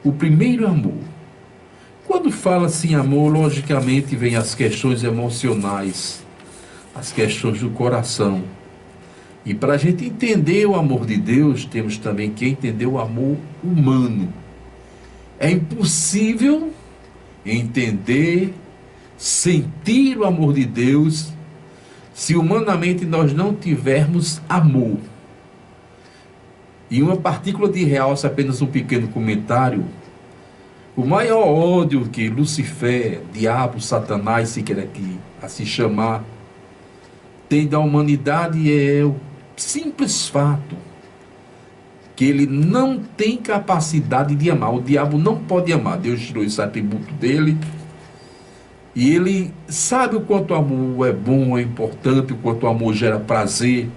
O primeiro amor. Quando fala-se em amor, logicamente vem as questões emocionais, as questões do coração. E para a gente entender o amor de Deus, temos também que entender o amor humano. É impossível entender, sentir o amor de Deus, se humanamente nós não tivermos amor. E uma partícula de realce, apenas um pequeno comentário: o maior ódio que Lucifer, diabo, Satanás, se quer aqui a se chamar, tem da humanidade é o simples fato que ele não tem capacidade de amar. O diabo não pode amar. Deus tirou esse atributo dele. E ele sabe o quanto o amor é bom, é importante, o quanto o amor gera prazer.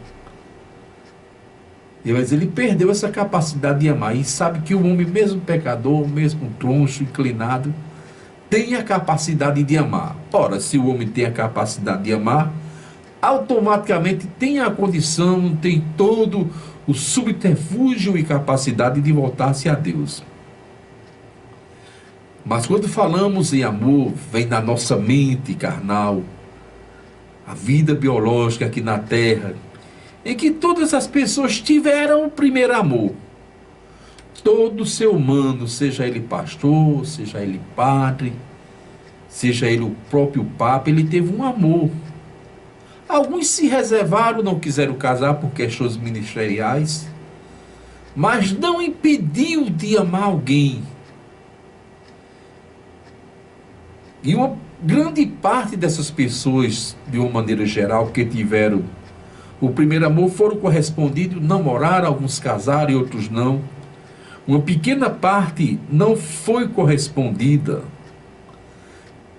Mas ele perdeu essa capacidade de amar. E sabe que o homem, mesmo pecador, mesmo troncho, inclinado, tem a capacidade de amar. Ora, se o homem tem a capacidade de amar, automaticamente tem a condição, tem todo o subterfúgio e capacidade de voltar-se a Deus. Mas quando falamos em amor, vem na nossa mente carnal a vida biológica aqui na Terra, em que todas as pessoas tiveram o primeiro amor. Todo ser humano, seja ele pastor, seja ele padre, seja ele o próprio Papa, ele teve um amor. Alguns se reservaram, não quiseram casar por questões ministeriais, mas não impediu de amar alguém. E uma grande parte dessas pessoas, de uma maneira geral, que tiveram o primeiro amor, foram correspondidos, namoraram, alguns casaram e outros não. Uma pequena parte não foi correspondida.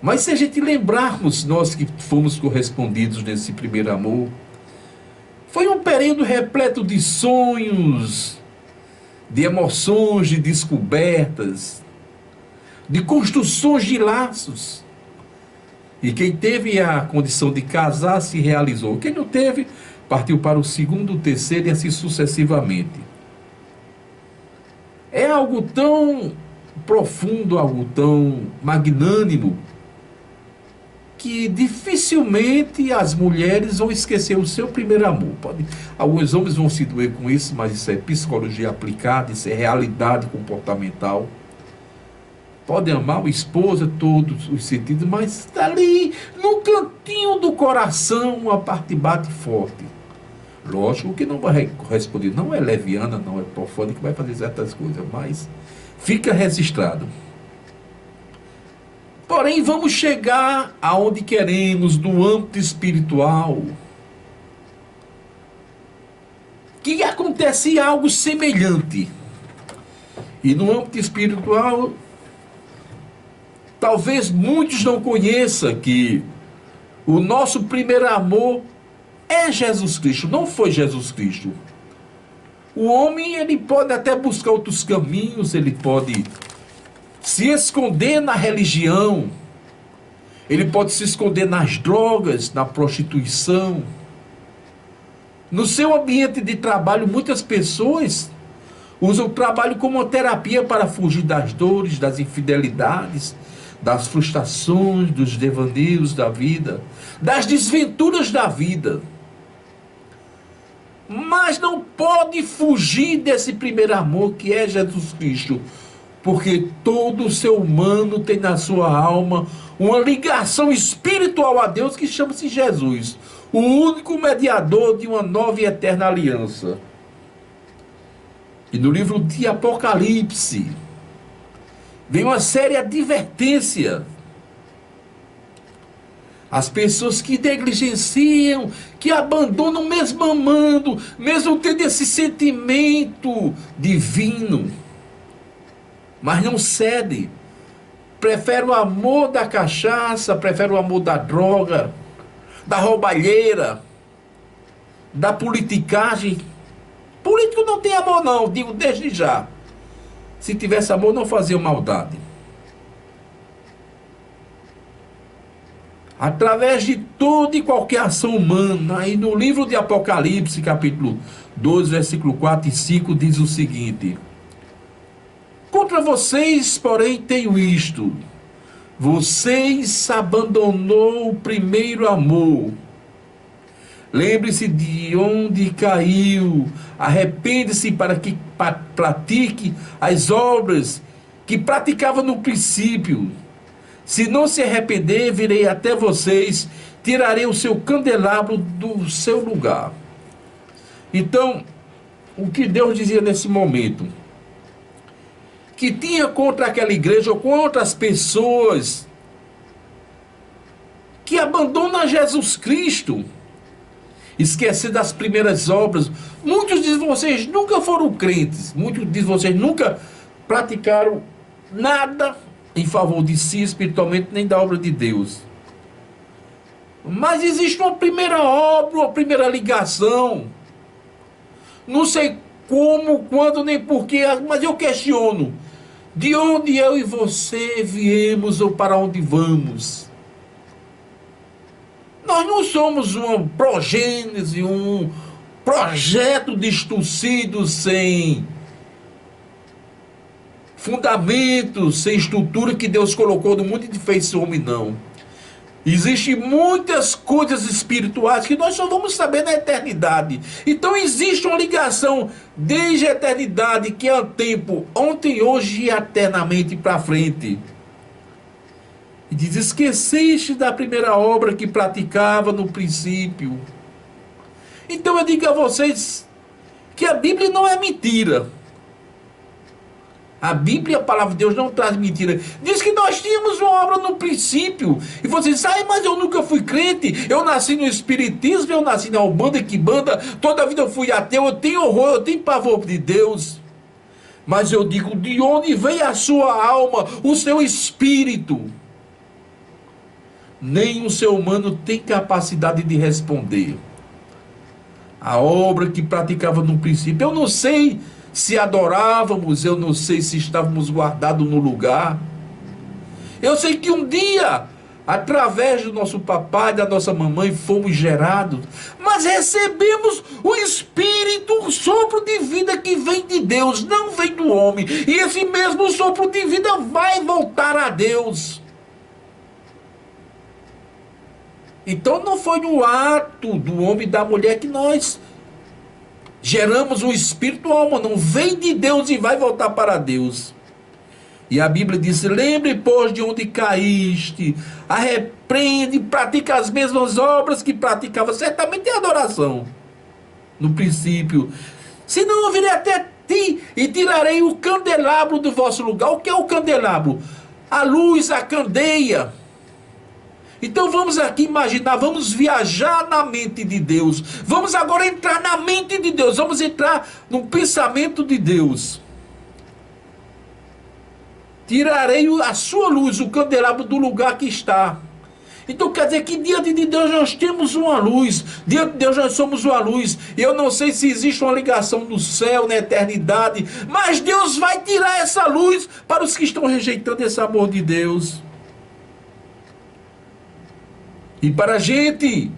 Mas se a gente lembrarmos, nós que fomos correspondidos nesse primeiro amor, foi um período repleto de sonhos, de emoções, de descobertas, de construções de laços. E quem teve a condição de casar se realizou. Quem não teve, partiu para o segundo, o terceiro e assim sucessivamente. É algo tão profundo, algo tão magnânimo, que dificilmente as mulheres vão esquecer o seu primeiro amor. Alguns homens vão se doer com isso, mas isso é psicologia aplicada, isso é realidade comportamental. Podem amar o esposo, todos os sentidos, mas ali, no cantinho do coração, uma parte bate forte. Lógico que não vai corresponder, não é leviana, não é profana que vai fazer certas coisas, mas fica registrado. Porém, vamos chegar aonde queremos, no âmbito espiritual, que acontece algo semelhante. E no âmbito espiritual, talvez muitos não conheçam que o nosso primeiro amor é Jesus Cristo, não foi Jesus Cristo. O homem, ele pode até buscar outros caminhos, ele pode se esconder na religião, ele pode se esconder nas drogas, na prostituição. No seu ambiente de trabalho, muitas pessoas usam o trabalho como uma terapia para fugir das dores, das infidelidades, das frustrações, dos devaneios da vida, das desventuras da vida. Mas não pode fugir desse primeiro amor que é Jesus Cristo, porque todo ser humano tem na sua alma uma ligação espiritual a Deus que chama-se Jesus, o único mediador de uma nova e eterna aliança. E no livro de Apocalipse vem uma séria advertência. As pessoas que negligenciam, que abandonam mesmo amando, mesmo tendo esse sentimento divino, mas não cede, prefere o amor da cachaça, prefere o amor da droga, da roubalheira, da politicagem. Político não tem amor não, digo desde já. Se tivesse amor, não fazia maldade. Através de toda e qualquer ação humana, e no livro de Apocalipse, capítulo 12, versículo 4 e 5, diz o seguinte: Contra vocês, porém, tenho isto: vocês abandonou o primeiro amor. Lembre-se de onde caiu, arrepende-se para que pratique as obras que praticava no princípio. Se não se arrepender, virei até vocês, tirarei o seu candelabro do seu lugar. Então, o que Deus dizia nesse momento? Que tinha contra aquela igreja ou contra as pessoas que abandonam Jesus Cristo, esquecer das primeiras obras. Muitos de vocês nunca foram crentes, muitos de vocês nunca praticaram nada em favor de si espiritualmente, nem da obra de Deus. Mas existe uma primeira obra, uma primeira ligação. Não sei como, quando, nem porquê, mas eu questiono: de onde eu e você viemos ou para onde vamos? Nós não somos uma progênese, um projeto distorcido, sem fundamentos, sem estrutura que Deus colocou no mundo e fez homem, não. Existem muitas coisas espirituais que nós só vamos saber na eternidade. Então existe uma ligação desde a eternidade, que é o tempo, ontem, hoje e eternamente para frente. E diz: esqueceste da primeira obra que praticava no princípio. Então eu digo a vocês que a Bíblia não é mentira. A Bíblia, a palavra de Deus, não traz mentira. Diz que nós tínhamos uma obra no princípio. E vocês dizem: mas eu nunca fui crente. Eu nasci no espiritismo, eu nasci na Umbanda, Quimbanda. Toda a vida eu fui ateu, eu tenho horror, eu tenho pavor de Deus. Mas eu digo: de onde vem a sua alma, o seu espírito? Nem o ser humano tem capacidade de responder. A obra que praticava no princípio, eu não sei se adorávamos, eu não sei se estávamos guardados no lugar. Eu sei que um dia, através do nosso papai, da nossa mamãe, fomos gerados, mas recebemos o Espírito, o sopro de vida que vem de Deus, não vem do homem. E esse mesmo sopro de vida vai voltar a Deus. Então não foi no ato do homem e da mulher que nós geramos o espírito, alma, não vem de Deus e vai voltar para Deus. E a Bíblia diz: lembre, pois, de onde caíste, arrepende, pratica as mesmas obras que praticava. Certamente é adoração no princípio. Se não, eu virei até ti e tirarei o candelabro do vosso lugar. O que é o candelabro? A luz, a candeia. Então vamos aqui imaginar, vamos viajar na mente de Deus. Vamos agora entrar na mente de Deus. Vamos entrar no pensamento de Deus. Tirarei a sua luz, o candelabro, do lugar que está. Então quer dizer que diante de Deus nós temos uma luz. Diante de Deus nós somos uma luz. Eu não sei se existe uma ligação no céu, na eternidade, mas Deus vai tirar essa luz para os que estão rejeitando esse amor de Deus. E para a gente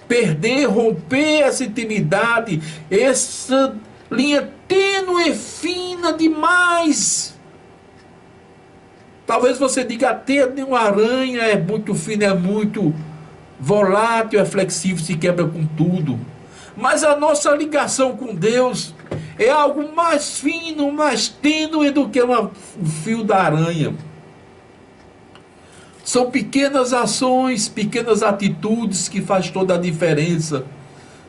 perder, romper essa intimidade, essa linha tênue, fina demais. Talvez você diga: a teia de uma aranha é muito fina, é muito volátil, é flexível, se quebra com tudo. Mas a nossa ligação com Deus é algo mais fino, mais tênue do que o fio da aranha. São pequenas ações, pequenas atitudes que faz toda a diferença.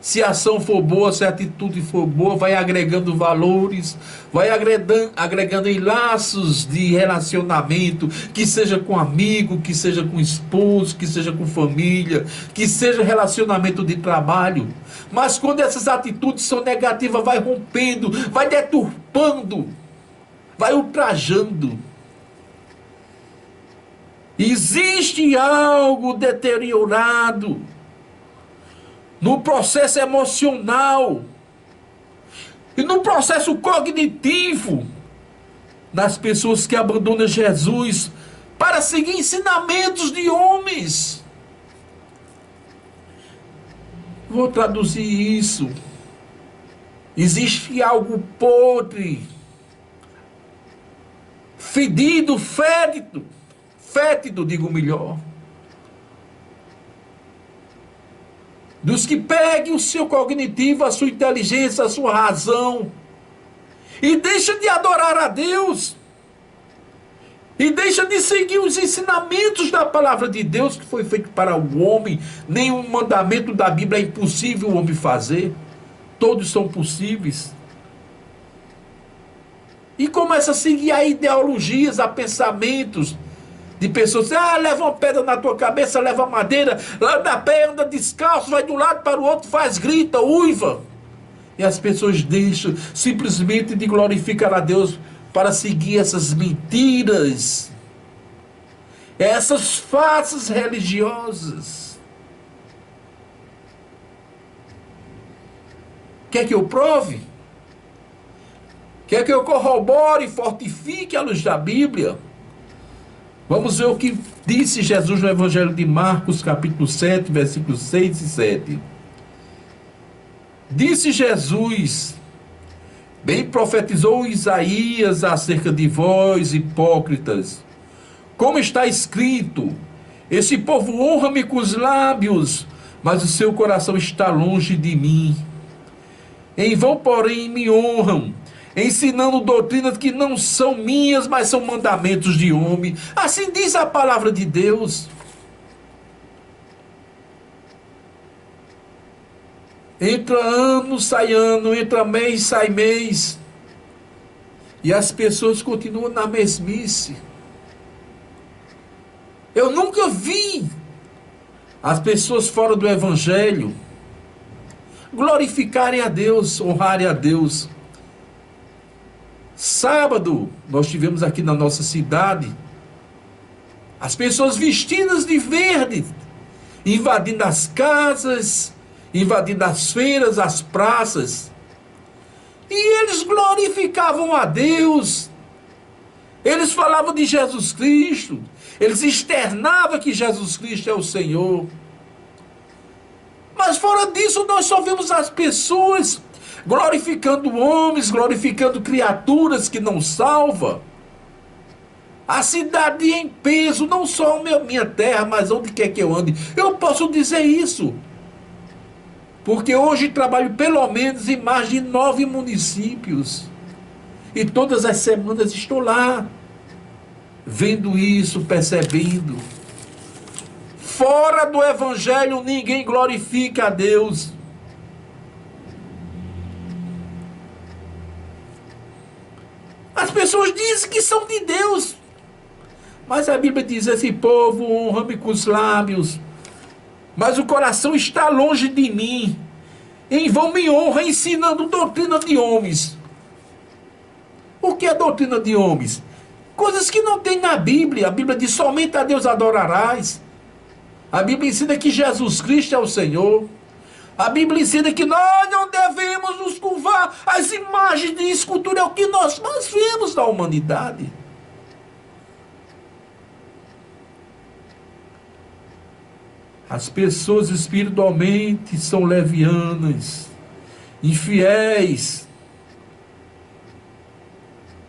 Se a ação for boa, se a atitude for boa, vai agregando valores, vai agregando em laços de relacionamento, que seja com amigo, que seja com esposo, que seja com família, que seja relacionamento de trabalho. Mas quando essas atitudes são negativas, vai rompendo, vai deturpando, vai ultrajando. Existe algo deteriorado no processo emocional e no processo cognitivo das pessoas que abandonam Jesus para seguir ensinamentos de homens. Vou traduzir isso. Existe algo podre, fedido, fétido, digo melhor. Dos que peguem o seu cognitivo, a sua inteligência, a sua razão, e deixa de adorar a Deus, e deixa de seguir os ensinamentos da palavra de Deus, que foi feito para o homem. Nenhum mandamento da Bíblia é impossível o homem fazer. Todos são possíveis. E começa a seguir a ideologias, a pensamentos de pessoas. Leva uma pedra na tua cabeça, leva madeira, anda a pé, anda descalço, vai de um lado para o outro, faz, grita, uiva. E as pessoas deixam simplesmente de glorificar a Deus para seguir essas mentiras, essas farsas religiosas. Quer que eu prove? Quer que eu corrobore e fortifique à luz da Bíblia? Vamos ver o que disse Jesus no Evangelho de Marcos, capítulo 7, versículos 6 e 7. Disse Jesus: bem profetizou Isaías acerca de vós, hipócritas, como está escrito: esse povo honra-me com os lábios, mas o seu coração está longe de mim. Em vão, porém, me honram, ensinando doutrinas que não são minhas, mas são mandamentos de homem. Assim diz a palavra de Deus. Entra ano, sai ano, entra mês, sai mês, e as pessoas continuam na mesmice. Eu nunca vi as pessoas fora do Evangelho glorificarem a Deus, honrarem a Deus. Sábado, nós tivemos aqui na nossa cidade as pessoas vestidas de verde, invadindo as casas, invadindo as feiras, as praças. E eles glorificavam a Deus. Eles falavam de Jesus Cristo. Eles externavam que Jesus Cristo é o Senhor. Mas fora disso, nós só vemos as pessoas glorificando homens, glorificando criaturas que não salvam. A cidade em peso, não só a minha terra, mas onde quer que eu ande. Eu posso dizer isso, porque hoje trabalho pelo menos em mais de 9 municípios. E todas as semanas estou lá, vendo isso, percebendo. Fora do Evangelho, ninguém glorifica a Deus. As pessoas dizem que são de Deus, mas a Bíblia diz: esse povo honra-me com os lábios, mas o coração está longe de mim. Em vão me honra, ensinando doutrina de homens. O que é doutrina de homens? Coisas que não tem na Bíblia. A Bíblia diz: somente a Deus adorarás. A Bíblia ensina que Jesus Cristo é o Senhor. A Bíblia ensina que nós não devemos nos curvar às imagens de escultura. É o que nós mais vemos da humanidade. As pessoas espiritualmente são levianas, infiéis,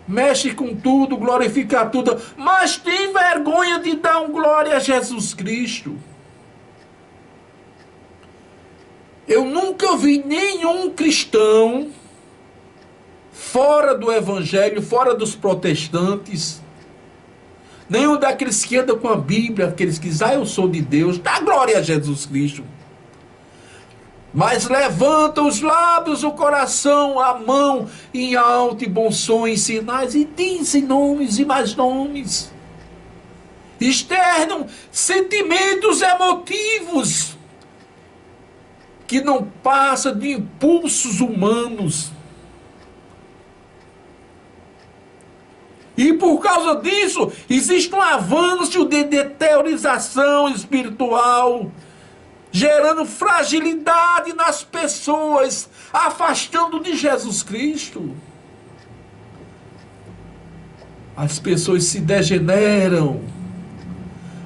mexe com tudo, glorifica tudo, mas tem vergonha de dar um glória a Jesus Cristo. Eu nunca vi nenhum cristão fora do Evangelho, fora dos protestantes, nenhum daqueles que andam com a Bíblia, aqueles que dizem: eu sou de Deus, dá glória a Jesus Cristo. Mas levanta os lábios, o coração, a mão em alto e bom som, em sinais, e dizem nomes e mais nomes. Externam sentimentos emotivos que não passa de impulsos humanos. E por causa disso, existe um avanço de deteriorização espiritual, gerando fragilidade nas pessoas, afastando de Jesus Cristo. As pessoas se degeneram,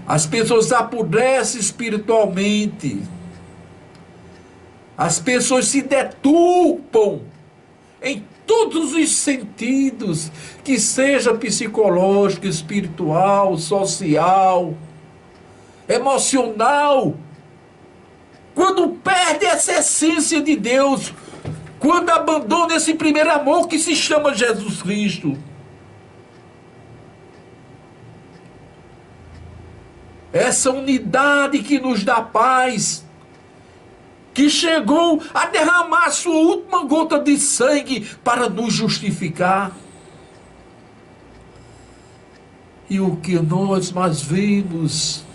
as pessoas apodrecem espiritualmente, as pessoas se deturpam em todos os sentidos, que seja psicológico, espiritual, social, emocional. Quando perde essa essência de Deus, quando abandona esse primeiro amor que se chama Jesus Cristo. Essa unidade que nos dá paz, que chegou a derramar a sua última gota de sangue para nos justificar. E o que nós mais vemos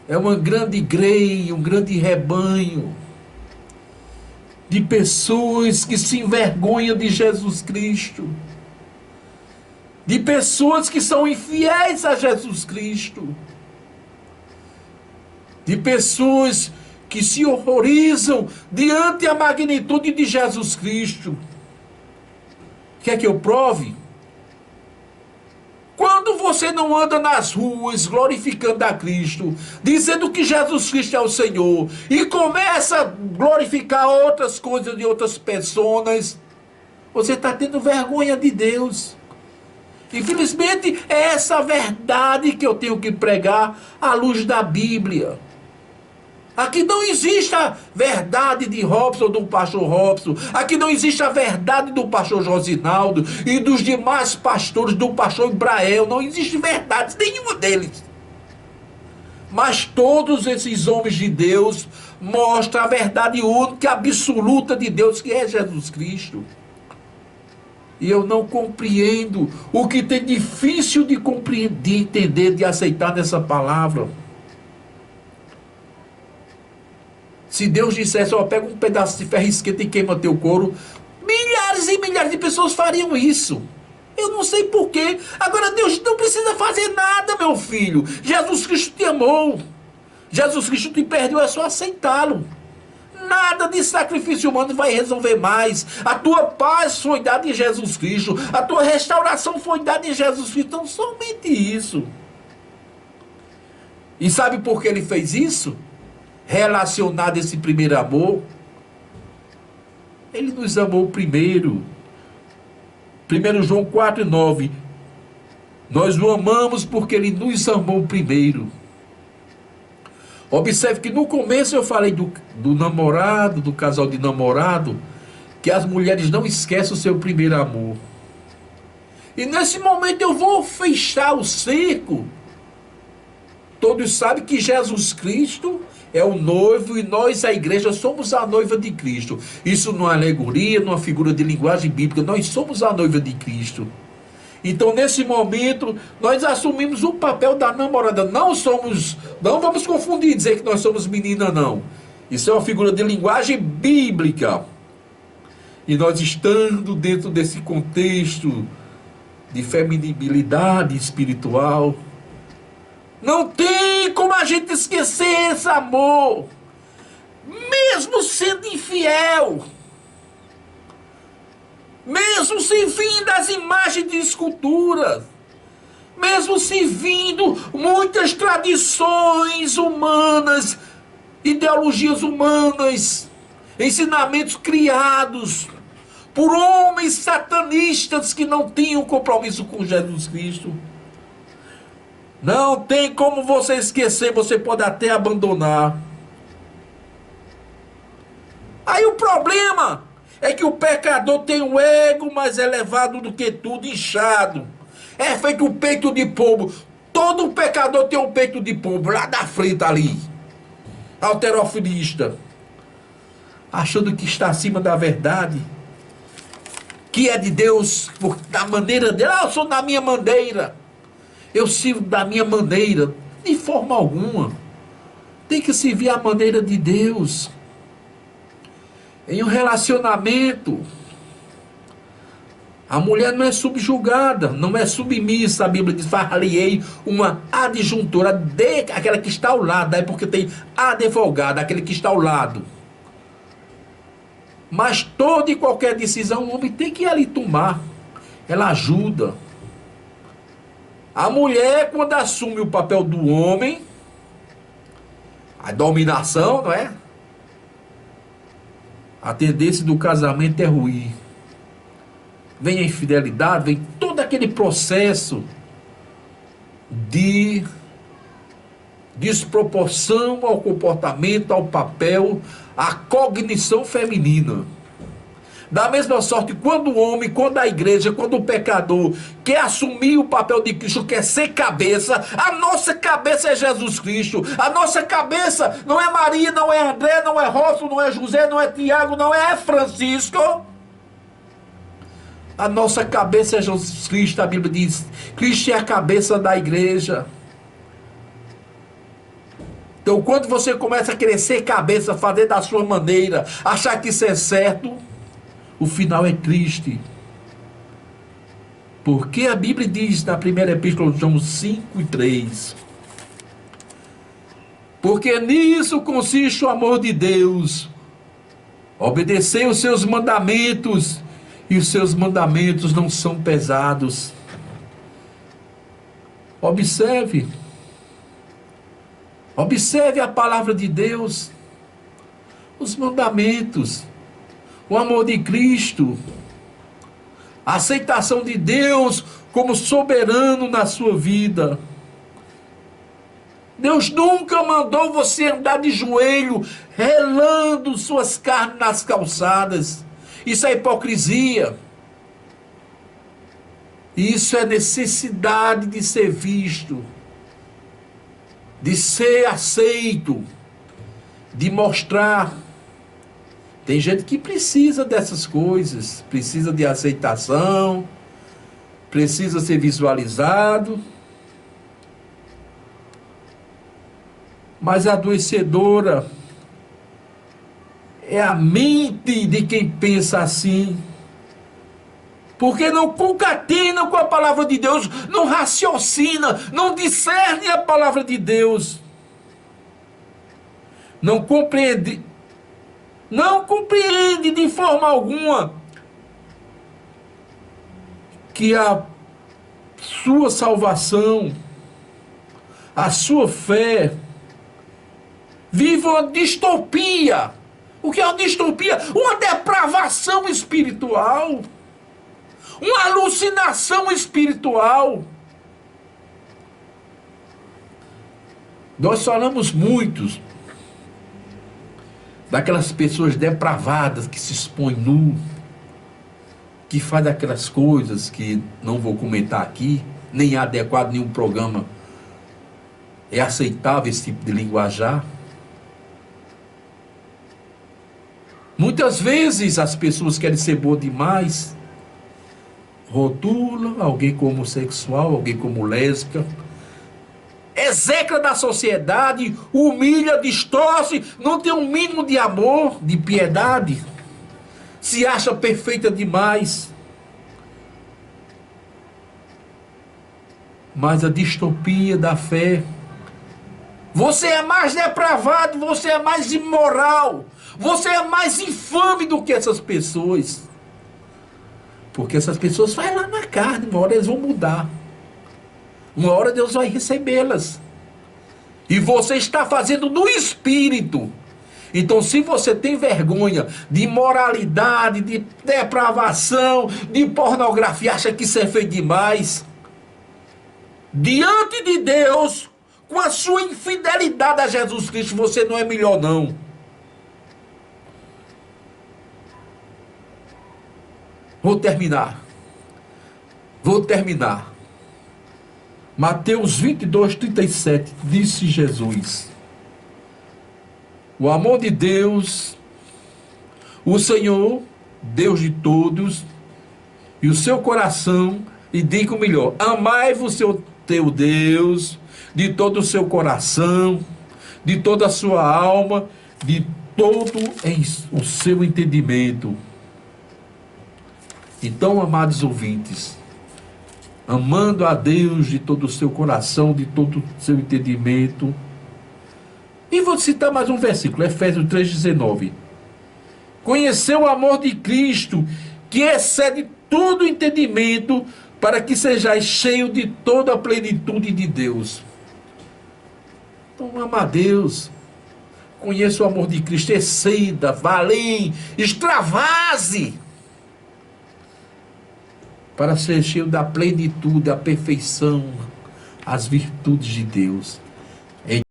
é uma grande grei, um grande rebanho de pessoas que se envergonham de Jesus Cristo, de pessoas que são infiéis a Jesus Cristo, de pessoas que se horrorizam diante a magnitude de Jesus Cristo. Quer que eu prove? Quando você não anda nas ruas glorificando a Cristo, dizendo que Jesus Cristo é o Senhor, e começa a glorificar outras coisas de outras pessoas, você está tendo vergonha de Deus. Infelizmente, é essa verdade que eu tenho que pregar à luz da Bíblia. Aqui não existe a verdade de Robson, do pastor Robson. Aqui não existe a verdade do pastor Josinaldo e dos demais pastores, do pastor Ibrael. Não existe verdade nenhuma deles. Mas todos esses homens de Deus mostram a verdade única, absoluta de Deus, que é Jesus Cristo. E eu não compreendo o que tem difícil de compreender, de entender, de aceitar nessa palavra. Se Deus dissesse, ó, pega um pedaço de ferro, esquenta e queima teu couro, milhares e milhares de pessoas fariam isso. Eu não sei porquê. Agora Deus não precisa fazer nada, meu filho. Jesus Cristo te amou. Jesus Cristo te perdoou, é só aceitá-lo. Nada de sacrifício humano vai resolver mais. A tua paz foi dada em Jesus Cristo. A tua restauração foi dada em Jesus Cristo. Então, somente isso. E sabe por que ele fez isso? Relacionado a esse primeiro amor, ele nos amou primeiro. 1 João 4,9. Nós o amamos porque ele nos amou primeiro. Observe que no começo eu falei do namorado, do casal de namorado, que as mulheres não esquecem o seu primeiro amor. E nesse momento eu vou fechar o cerco. Todos sabem que Jesus Cristo é o noivo e nós, a igreja, somos a noiva de Cristo. Isso não é alegoria, não é figura de linguagem bíblica. Nós somos a noiva de Cristo. Então, nesse momento, nós assumimos o papel da namorada. Não vamos confundir e dizer que nós somos menina, não. Isso é uma figura de linguagem bíblica. E nós estando dentro desse contexto de feminilidade espiritual, não tem como a gente esquecer esse amor, mesmo sendo infiel, mesmo se vindo das imagens de esculturas, mesmo se vindo muitas tradições humanas, ideologias humanas, ensinamentos criados por homens satanistas que não tinham compromisso com Jesus Cristo. Não tem como você esquecer, você pode até abandonar. Aí o problema é que o pecador tem um ego mais elevado do que tudo, inchado. É feito um peito de pombo. Todo pecador tem um peito de pombo lá da frente ali. Halterofilista. Achando que está acima da verdade. Que é de Deus, da maneira dele. Eu sou da minha maneira. Eu sirvo da minha maneira. De forma alguma. Tem que servir a maneira de Deus. Em um relacionamento, a mulher não é subjugada, não é submissa. A Bíblia diz, far-lhe-ei uma adjuntora, aquela que está ao lado. Daí porque tem advogado, aquele que está ao lado. Mas toda e qualquer decisão o homem tem que ir ali tomar. Ela ajuda. A mulher, quando assume o papel do homem, a dominação, não é? A tendência do casamento é ruir. vem a infidelidade, vem todo aquele processo de desproporção ao comportamento, ao papel, à cognição feminina. Da mesma sorte, quando o homem, quando a igreja, quando o pecador quer assumir o papel de Cristo, quer ser cabeça, a nossa cabeça é Jesus Cristo. A nossa cabeça não é Maria, não é André, não é Rómulo, não é José, não é Tiago, não é Francisco. A nossa cabeça é Jesus Cristo. A Bíblia diz, Cristo é a cabeça da igreja. Então, quando você começa a querer ser cabeça, fazer da sua maneira, achar que isso é certo, o final é triste. Porque a Bíblia diz na primeira epístola de João 5:3, porque nisso consiste o amor de Deus, obedecer os seus mandamentos, e os seus mandamentos não são pesados. Observe a palavra de Deus, os mandamentos, o amor de Cristo, a aceitação de Deus como soberano na sua vida. Deus nunca mandou você andar de joelho, relando suas carnes nas calçadas. Isso é hipocrisia. Isso é necessidade de ser visto, de ser aceito, de mostrar. Tem gente que precisa dessas coisas, precisa de aceitação, precisa ser visualizado. Mas a adoecedora é a mente de quem pensa assim, porque não concatena com a palavra de Deus, não raciocina, não discerne a palavra de Deus, não compreende de forma alguma que a sua salvação, a sua fé, vive uma distopia. O que é uma distopia? Uma depravação espiritual, uma alucinação espiritual. Nós falamos muitos daquelas pessoas depravadas que se expõem nu, que fazem aquelas coisas que não vou comentar aqui, nem é adequado, nenhum programa é aceitável esse tipo de linguajar. Muitas vezes as pessoas querem ser boas demais, rotulam alguém como homossexual, alguém como lésbica, execra da sociedade, humilha, distorce, não tem um mínimo de amor, de piedade, se acha perfeita demais. Mas a distopia da fé, você é mais depravado, você é mais imoral, você é mais infame do que essas pessoas. Porque essas pessoas vai lá na carne, uma hora eles vão mudar. Uma hora Deus vai recebê-las. E você está fazendo no espírito. Então, se você tem vergonha de imoralidade, de depravação, de pornografia, acha que isso é feio demais, diante de Deus, com a sua infidelidade a Jesus Cristo, você não é melhor não. Vou terminar. Mateus 22:37, disse Jesus: o amor de Deus, o Senhor, Deus de todos, e o seu coração, e diga o melhor, amai-vos o teu Deus, de todo o seu coração, de toda a sua alma, de todo o seu entendimento. Então, amados ouvintes, amando a Deus de todo o seu coração, de todo o seu entendimento. E vou citar mais um versículo, Efésios 3,19. Conheceu o amor de Cristo, que excede todo o entendimento, para que sejais cheio de toda a plenitude de Deus. Então, ama a Deus, conheça o amor de Cristo, exceda, vá além, extravase. para ser cheio da plenitude, da perfeição, as virtudes de Deus.